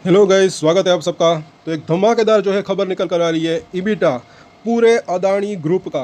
Hello guys, स्वागत है आप सबका। तो एक धमाकेदार जो है खबर निकल कर आ रही है ईबिटा पूरे अदानी ग्रुप का।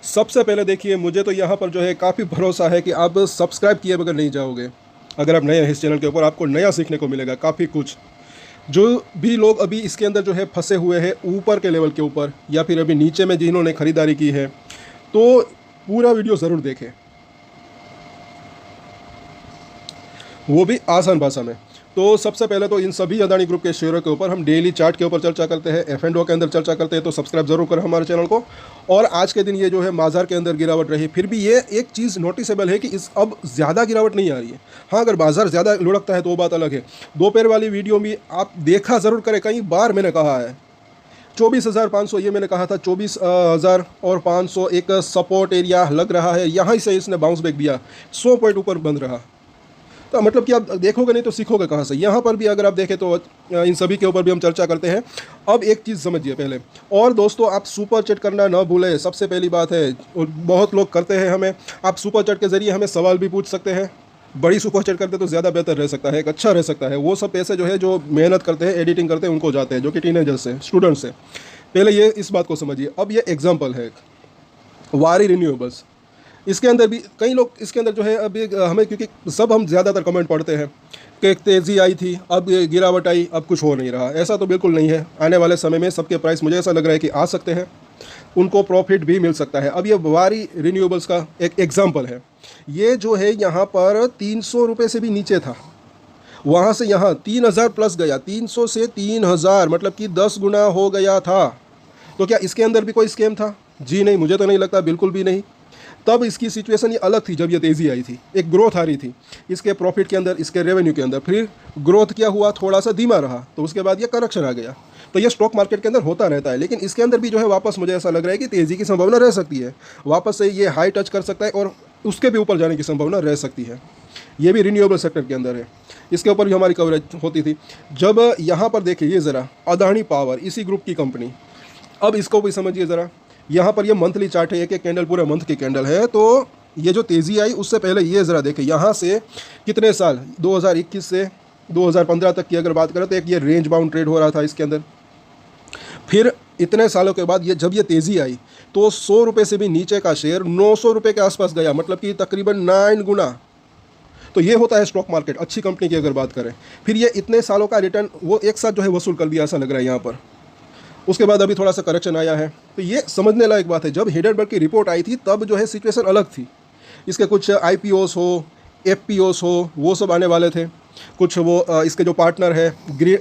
सबसे पहले देखिए, मुझे तो यहाँ पर जो है काफ़ी भरोसा है कि आप सब्सक्राइब किए बगैर नहीं जाओगे। अगर आप नए हैं इस चैनल के ऊपर, आपको नया सीखने को मिलेगा काफ़ी कुछ। जो भी लोग अभी इसके अंदर जो है फंसे हुए हैं ऊपर के लेवल के ऊपर, या फिर अभी नीचे में जिन्होंने खरीदारी की है, तो पूरा वीडियो ज़रूर देखें, वो भी आसान भाषा में। तो सबसे पहले तो इन सभी अदानी ग्रुप के शेयरों के ऊपर हम डेली चार्ट के ऊपर चर्चा करते हैं, एफ एंड ओ के अंदर चर्चा करते हैं, तो सब्सक्राइब जरूर करें हमारे चैनल को। और आज के दिन ये जो है बाजार के अंदर गिरावट रही, फिर भी ये एक चीज़ नोटिसेबल है कि इस अब ज़्यादा गिरावट नहीं आ रही है। हाँ, अगर बाजार ज़्यादा लुढ़कता है तो वो बात अलग है। दोपहर वाली वीडियो में आप देखा ज़रूर करें, कई बार मैंने कहा है 24,500, ये मैंने कहा था 24,500 एक सपोर्ट एरिया लग रहा है। यहाँ से इसने बाउंस बैक दिया, 100 पॉइंट ऊपर बंद रहा। तो मतलब कि आप देखोगे नहीं तो सीखोगे कहाँ से। यहाँ पर भी अगर आप देखें तो इन सभी के ऊपर भी हम चर्चा करते हैं। अब एक चीज़ समझिए पहले, और दोस्तों आप सुपर चैट करना ना भूलें, सबसे पहली बात है। और बहुत लोग करते हैं, हमें आप सुपर चैट के ज़रिए हमें सवाल भी पूछ सकते हैं। बड़ी सुपर चैट करते तो ज़्यादा बेहतर रह सकता है, एक अच्छा रह सकता है। वो सब पैसे जो है जो मेहनत करते हैं, एडिटिंग करते हैं, उनको जाते हैं, जो कि टीनेजर्स हैं, स्टूडेंट्स हैं। पहले ये इस बात को समझिए। अब ये एग्जाम्पल है वारी रिन्यूएबल्स। इसके अंदर भी कई लोग इसके अंदर जो है अभी हमें, क्योंकि सब हम ज़्यादातर कमेंट पढ़ते हैं कि एक तेज़ी आई थी, अब ये गिरावट आई, अब कुछ हो नहीं रहा। ऐसा तो बिल्कुल नहीं है। आने वाले समय में सबके प्राइस मुझे ऐसा लग रहा है कि आ सकते हैं, उनको प्रॉफिट भी मिल सकता है। अब ये वारी रिन्यूएबल्स का एक एग्जाम्पल है। ये जो है यहाँ पर 300 रुपये से भी नीचे था, वहाँ से यहाँ 3,000 प्लस गया, 300 से 3,000, मतलब कि 10 गुना हो गया था। तो क्या इसके अंदर भी कोई स्कैम था? जी नहीं, मुझे तो नहीं लगता, बिल्कुल भी नहीं। तब इसकी सिचुएशन ये अलग थी, जब ये तेज़ी आई थी, एक ग्रोथ आ रही थी इसके प्रॉफिट के अंदर, इसके रेवेन्यू के अंदर। फिर ग्रोथ क्या हुआ, थोड़ा सा धीमा रहा, तो उसके बाद ये करेक्शन आ गया। तो ये स्टॉक मार्केट के अंदर होता रहता है। लेकिन इसके अंदर भी जो है वापस मुझे ऐसा लग रहा है कि तेज़ी की संभावना रह सकती है, वापस से ये हाई टच कर सकता है और उसके भी ऊपर जाने की संभावना रह सकती है। ये भी रिन्यूएबल सेक्टर के अंदर है, इसके ऊपर भी हमारी कवरेज होती थी। जब यहाँ पर देखिए ये ज़रा अदानी पावर, इसी ग्रुप की कंपनी। अब इसको भी समझिए ज़रा। यहाँ पर ये मंथली चार्ट है, एक एक कैंडल पूरे मंथ की कैंडल है। तो ये जो तेज़ी आई उससे पहले ये ज़रा देखें, यहाँ से कितने साल, 2021 से 2015 तक की अगर बात करें तो एक ये रेंज बाउंड ट्रेड हो रहा था इसके अंदर। फिर इतने सालों के बाद ये जब ये तेज़ी आई तो 100 रुपये से भी नीचे का शेयर 900 रुपये के आसपास गया, मतलब कि तकरीबन 9 गुना। तो ये होता है स्टॉक मार्केट, अच्छी कंपनी की अगर बात करें। फिर ये इतने सालों का रिटर्न वो एक साथ जो है वसूल कर दिया, ऐसा लग रहा है यहाँ पर। उसके बाद अभी थोड़ा सा करेक्शन आया है। तो ये समझने लायक बात है। जब हिडेनबर्ग की रिपोर्ट आई थी तब जो है सिचुएशन अलग थी। इसके कुछ आईपीओस हो, एफपीओस हो, वो सब आने वाले थे। कुछ वो इसके जो पार्टनर है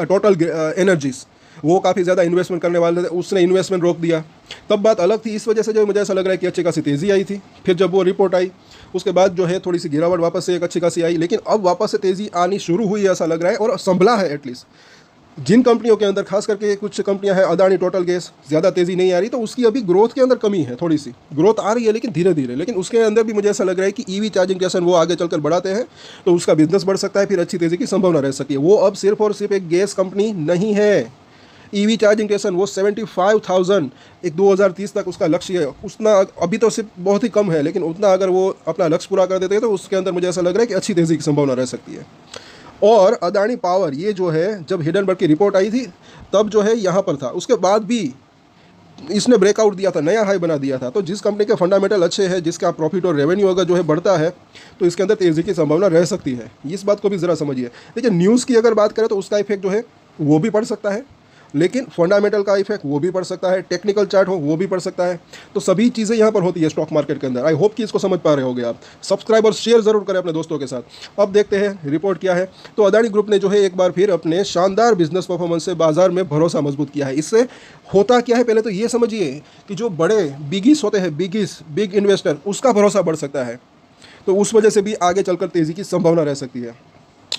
टोटल एनर्जीज, वो काफ़ी ज़्यादा इन्वेस्टमेंट करने वाले थे, उसने इन्वेस्टमेंट रोक दिया। तब बात अलग थी। इस वजह से जो मुझे ऐसा लग रहा है कि अच्छी खासी तेज़ी आई थी। फिर जब वो रिपोर्ट आई उसके बाद जो है थोड़ी सी गिरावट वापस से एक अच्छी खासी आई, लेकिन अब वापस से तेज़ी आनी शुरू हुई ऐसा लग रहा है, और संभला है एटलीस्ट। जिन कंपनियों के अंदर, खास करके कुछ कंपनियां हैं, अदानी टोटल गैस, ज़्यादा तेज़ी नहीं आ रही, तो उसकी अभी ग्रोथ के अंदर कमी है। थोड़ी सी ग्रोथ आ रही है लेकिन धीरे धीरे। लेकिन उसके अंदर भी मुझे ऐसा लग रहा है कि ईवी चार्जिंग स्टेशन वो आगे चलकर बढ़ाते हैं तो उसका बिजनेस बढ़ सकता है, फिर अच्छी तेज़ी की संभावना रह सकती है। वो अब सिर्फ और सिर्फ एक गैस कंपनी नहीं है। ईवी चार्जिंग स्टेशन वो 75,000 एक 2030 तक उसका लक्ष्य है। उतना अभी तो सिर्फ बहुत ही कम है, लेकिन उतना अगर वो अपना लक्ष्य पूरा कर देते हैं तो उसके अंदर मुझे ऐसा लग रहा है कि अच्छी तेज़ी की संभावना रह सकती है। और अदानी पावर, ये जो है जब हिडेनबर्ग की रिपोर्ट आई थी तब जो है यहाँ पर था, उसके बाद भी इसने ब्रेकआउट दिया था, नया हाई बना दिया था। तो जिस कंपनी के फंडामेंटल अच्छे हैं, जिसका प्रॉफिट और रेवेन्यू अगर जो है बढ़ता है, तो इसके अंदर तेज़ी की संभावना रह सकती है। इस बात को भी ज़रा समझिए। देखिए, न्यूज़ की अगर बात करें तो उसका इफेक्ट जो है वो भी पड़ सकता है, लेकिन फंडामेंटल का इफेक्ट वो भी पड़ सकता है, टेक्निकल चार्ट हो वो भी पड़ सकता है। तो सभी चीज़ें यहाँ पर होती है स्टॉक मार्केट के अंदर। आई होप कि इसको समझ पा रहे होगे आप। सब्सक्राइब और शेयर जरूर करें अपने दोस्तों के साथ। अब देखते हैं रिपोर्ट क्या है। तो अदानी ग्रुप ने जो है एक बार फिर अपने शानदार बिजनेस परफॉर्मेंस से बाजार में भरोसा मजबूत किया है। इससे होता क्या है, पहले तो ये समझिए कि जो बड़े बिगिस होते हैं, बिग इन्वेस्टर, उसका भरोसा बढ़ सकता है। तो उस वजह से भी आगे चलकर तेज़ी की संभावना रह सकती है।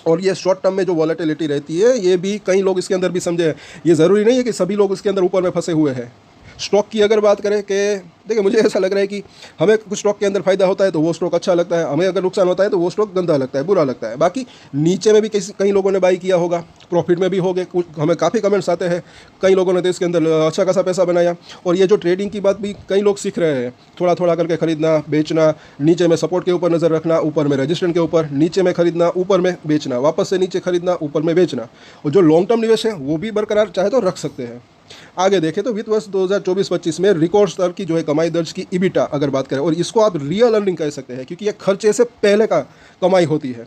और ये शॉर्ट टर्म में जो वॉलेटिलिटी रहती है, ये भी कई लोग इसके अंदर भी समझे हैं। ये ज़रूरी नहीं है कि सभी लोग इसके अंदर ऊपर में फंसे हुए हैं। स्टॉक की अगर बात करें कि देखिए मुझे ऐसा लग रहा है कि हमें कुछ स्टॉक के अंदर फायदा होता है तो वो स्टॉक अच्छा लगता है, हमें अगर नुकसान होता है तो वो स्टॉक गंदा लगता है, बुरा लगता है। बाकी नीचे में भी कई लोगों ने बाई किया होगा, प्रॉफिट में भी हो गए, कुछ हमें काफ़ी कमेंट्स आते हैं, कई लोगों ने तो इसके अंदर अच्छा खासा पैसा बनाया। और ये जो ट्रेडिंग की बात भी कई लोग सीख रहे हैं, थोड़ा थोड़ा करके खरीदना बेचना, नीचे में सपोर्ट के ऊपर नज़र रखना, ऊपर में रजिस्टेंस के ऊपर, नीचे में खरीदना ऊपर में बेचना, वापस से नीचे खरीदना ऊपर में बेचना। और जो लॉन्ग टर्म निवेश है वो भी बरकरार चाहे तो रख सकते हैं। आगे देखें तो वित्त वर्ष 2024-25 में रिकॉर्ड स्तर की जो है कमाई दर्ज की ईबिटा अगर बात करें, और इसको आप रियल अर्निंग कह सकते हैं क्योंकि ये खर्चे से पहले का कमाई होती है,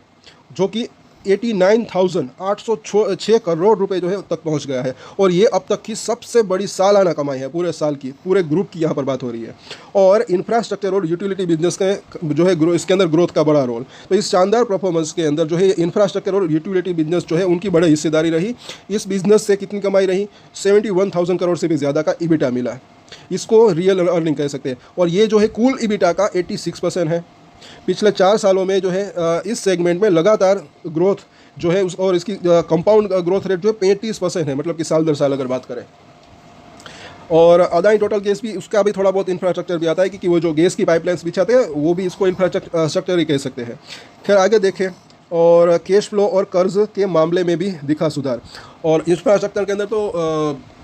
जो कि 89,806 करोड़ रुपए जो है तक पहुंच गया है। और ये अब तक की सबसे बड़ी सालाना कमाई है पूरे साल की, पूरे ग्रुप की यहाँ पर बात हो रही है। और इंफ्रास्ट्रक्चर और यूटिलिटी बिजनेस का जो है इसके अंदर ग्रोथ का बड़ा रोल। तो इस शानदार परफॉर्मेंस के अंदर जो है इंफ्रास्ट्रक्चर और यूटिलिटी बिजनेस जो है उनकी बड़ी हिस्सेदारी रही। इस बिजनेस से कितनी कमाई रही? 71,000 करोड़ से भी ज़्यादा का ईबिटा मिला। इसको रियल अर्निंग कह सकते हैं। और ये जो है कुल ईबिटा का 86% है। पिछले 4 सालों में जो है इस सेगमेंट में लगातार ग्रोथ जो है और इसकी कंपाउंड ग्रोथ रेट जो है 35% है, मतलब कि साल दर साल अगर बात करें। और अदानी टोटल गैस भी, उसका भी थोड़ा बहुत इंफ्रास्ट्रक्चर भी आता है क्योंकि वो जो गैस की पाइपलाइंस बिछाते हैं वो भी इसको इंफ्रास्ट्रक्चर ही कह सकते हैं। खैर आगे देखें, और कैश फ्लो और कर्ज के मामले में भी दिखा सुधार। और इंफ्रास्ट्रक्चर के अंदर तो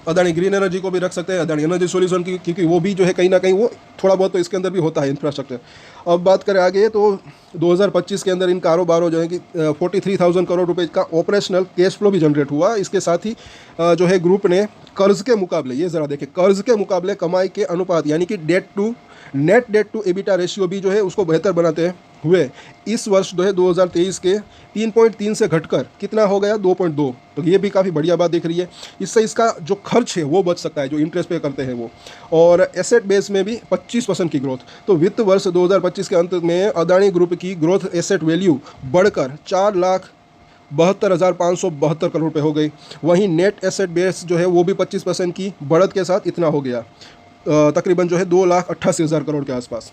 अदानी ग्रीन एनर्जी को भी रख सकते हैं, अदानी एनर्जी सॉल्यूशन की, क्योंकि वो भी जो है कहीं ना कहीं वो थोड़ा बहुत तो इसके अंदर भी होता है इंफ्रास्ट्रक्चर। अब बात करें आगे तो 2025 के अंदर इन कारोबारों जो है कि 43,000 करोड़ रुपए का ऑपरेशनल कैश फ्लो भी जनरेट हुआ। इसके साथ ही जो है ग्रुप ने कर्ज के मुकाबले, ये ज़रा देखें, कर्ज के मुकाबले कमाई के अनुपात यानी कि net debt to EBITDA ratio भी जो है उसको बेहतर बनाते हुए इस वर्ष जो है 2023 के 3.3 से घटकर कितना हो गया? 2.2। तो ये भी काफ़ी बढ़िया बात दिख रही है। इससे इसका जो खर्च है वो बच सकता है, जो इंटरेस्ट पे करते हैं वो। और एसेट बेस में भी 25% की ग्रोथ। तो वित्त वर्ष 2025 के अंत में अदानी ग्रुप की ग्रोथ एसेट वैल्यू बढ़कर 4,72,572 करोड़ रुपये हो गई। वहीं नेट एसेट बेस जो है वो भी 25% की बढ़त के साथ इतना हो गया, तकरीबन जो है 2,88,000 करोड़ के आसपास।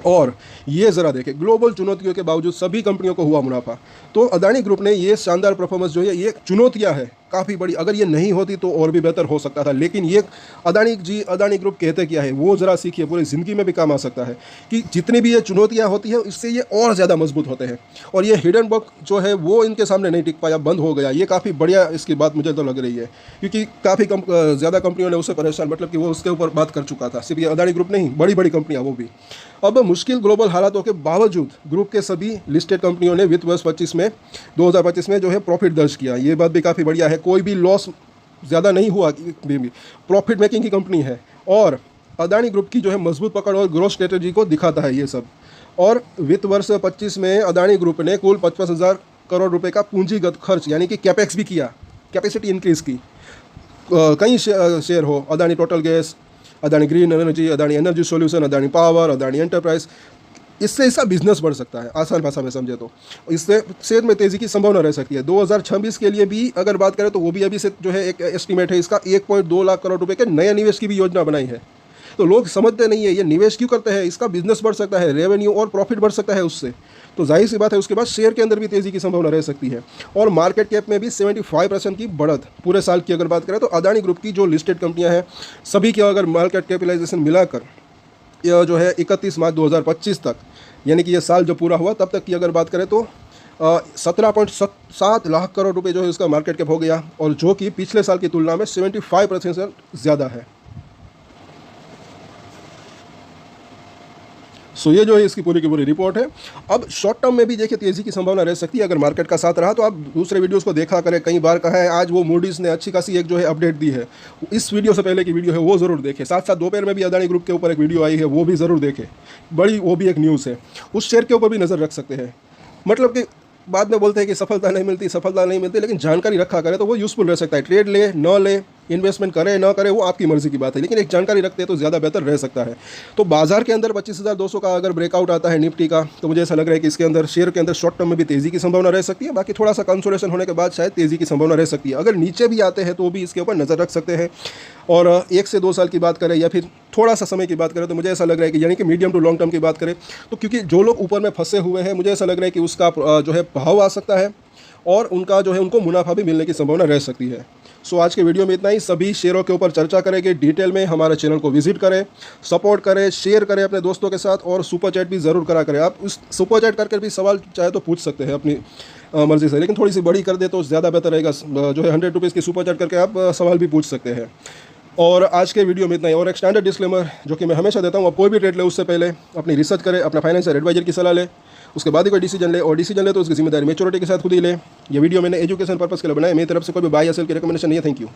और ये ज़रा देखें, ग्लोबल चुनौतियों के बावजूद सभी कंपनियों को हुआ मुनाफा। तो अदानी ग्रुप ने ये शानदार परफॉर्मेंस जो है, ये चुनौतियां है काफ़ी बड़ी, अगर ये नहीं होती तो और भी बेहतर हो सकता था। लेकिन ये अदानी ग्रुप कहते क्या है वो ज़रा सीखिए, पूरी ज़िंदगी में भी काम आ सकता है कि जितनी भी ये चुनौतियाँ होती है इससे ये और ज़्यादा मजबूत होते हैं। और ये हिडन वर्क जो है वो इनके सामने नहीं टिक पाया, बंद हो गया। ये काफ़ी बढ़िया इसकी बात मुझे तो लग रही है, क्योंकि काफ़ी ज़्यादा कंपनियों ने उससे परेशान, मतलब कि वो उसके ऊपर बात कर चुका था। सिर्फ ये अदानी ग्रुप नहीं, बड़ी बड़ी कंपनियाँ वो भी। अब मुश्किल ग्लोबल हालातों के बावजूद ग्रुप के सभी लिस्टेड कंपनियों ने वित्त वर्ष 2025 में जो है प्रॉफिट दर्ज किया। ये बात भी काफ़ी बढ़िया है, कोई भी लॉस ज़्यादा नहीं हुआ, प्रॉफिट मेकिंग की कंपनी है। और अदानी ग्रुप की जो है मजबूत पकड़ और ग्रोथ स्ट्रेटेजी को दिखाता है ये सब। और वित्त वर्ष 25 में अदानी ग्रुप ने कुल 55,000 करोड़ रुपए का पूंजीगत खर्च यानी कि कैपेक्स भी किया, कैपेसिटी इंक्रीज़ की। कई शेयर हो, Adani total gas, Adani green energy, Adani energy solution, Adani power, Adani enterprise. इससे इसका बिजनेस बढ़ सकता है, आसान भाषा में समझे तो। इससे शेयर में तेज़ी की संभावना रह सकती है। 2026 के लिए भी अगर बात करें तो वो भी अभी से जो है एक एस्टीमेट है इसका, 1.2 लाख करोड़ रुपए के नए निवेश की भी योजना बनाई है। तो लोग समझते नहीं है ये निवेश क्यों करते हैं, इसका बिजनेस बढ़ सकता है, रेवेन्यू और प्रॉफिट बढ़ सकता है उससे। तो जाहिर सी बात है उसके बाद शेयर के अंदर भी तेज़ी की संभावना रह सकती है। और मार्केट कैप में भी 75% की बढ़त पूरे साल की अगर बात करें तो अदानी ग्रुप की जो लिस्टेड कंपनियां हैं सभी की अगर मार्केट कैपिटलाइजेशन मिलाकर यह जो है 31 मार्च 2025 तक, यानी कि ये साल जो पूरा हुआ तब तक की अगर बात करें तो 17.7 लाख करोड़ रुपए जो है उसका मार्केट कैप हो गया, और जो कि पिछले साल की तुलना में 75% से ज़्यादा है। सो ये जो है इसकी पूरी की पूरी रिपोर्ट है। अब शॉर्ट टर्म में भी देखिए तेज़ी की संभावना रह सकती है अगर मार्केट का साथ रहा। तो आप दूसरे वीडियोस को देखा करें, कई बार कहा है, आज वो मूडीज़ ने अच्छी खासी एक जो है अपडेट दी है, इस वीडियो से पहले की वीडियो है वो ज़रूर देखें। साथ साथ दोपहर में भी अदानी ग्रुप के ऊपर एक वीडियो आई है वो भी ज़रूर देखें, बड़ी वो भी एक न्यूज़ है, उस शेयर के ऊपर भी नज़र रख सकते हैं। मतलब कि बाद में बोलते हैं कि सफलता नहीं मिलती, लेकिन जानकारी रखा करें तो वो यूज़फुल रह सकता है। ट्रेड ले न ले, इन्वेस्टमेंट करें ना करें वो आपकी मर्जी की बात है, लेकिन एक जानकारी रखते हैं तो ज़्यादा बेहतर रह सकता है। तो बाजार के अंदर 25,200 का अगर ब्रेकआउट आता है निफ्टी का, तो मुझे ऐसा लग रहा है कि इसके अंदर शेयर के अंदर शॉर्ट टर्म में भी तेज़ी की संभावना रह सकती है। बाकी थोड़ा सा कंसोलेशन होने के बाद शायद तेज़ी की संभावना रह सकती है। अगर नीचे भी आते हैं तो भी इसके ऊपर नज़र रख सकते हैं। और 1 से 2 साल की बात करें या फिर थोड़ा सा समय की बात करें तो मुझे ऐसा लग रहा है कि यानी कि मीडियम टू लॉन्ग टर्म की बात करें तो, क्योंकि जो लोग ऊपर में फंसे हुए हैं मुझे ऐसा लग रहा है कि उसका जो है भाव आ सकता है और उनका जो है उनको मुनाफा भी मिलने की संभावना रह सकती है। सो आज के वीडियो में इतना ही। सभी शेयरों के ऊपर चर्चा करेंगे डिटेल में। हमारे चैनल को विजिट करें, सपोर्ट करें, शेयर करें अपने दोस्तों के साथ, और सुपर चैट भी ज़रूर करा करें। आप उस सुपर चैट करके भी सवाल चाहे तो पूछ सकते हैं अपनी मर्ज़ी से, लेकिन थोड़ी सी बड़ी कर दे तो ज़्यादा बेहतर रहेगा। जो है 100 रुपीज़ की सुपर चैट करके आप सवाल भी पूछ सकते हैं। और आज के वीडियो में इतना ही। और एक स्टैंडर्ड डिस्क्लेमर जो कि मैं हमेशा देता हूँ, आप कोई भी ट्रेड ले उससे पहले अपनी रिसर्च करें, अपना फाइनेंशियल एडवाइजर की सलाह ले, उसके बाद ही कोई डिसीजन ले, और डिसीजन ले तो उसकी जिम्मेदारी मैच्योरिटी के साथ खुद ही ले। ये वीडियो मैंने एजुकेशन पर्पस के लिए बनाया, मेरी तरफ से कोई भी बाय या सेल की रिकमेंडेशन नहीं है। Thank you.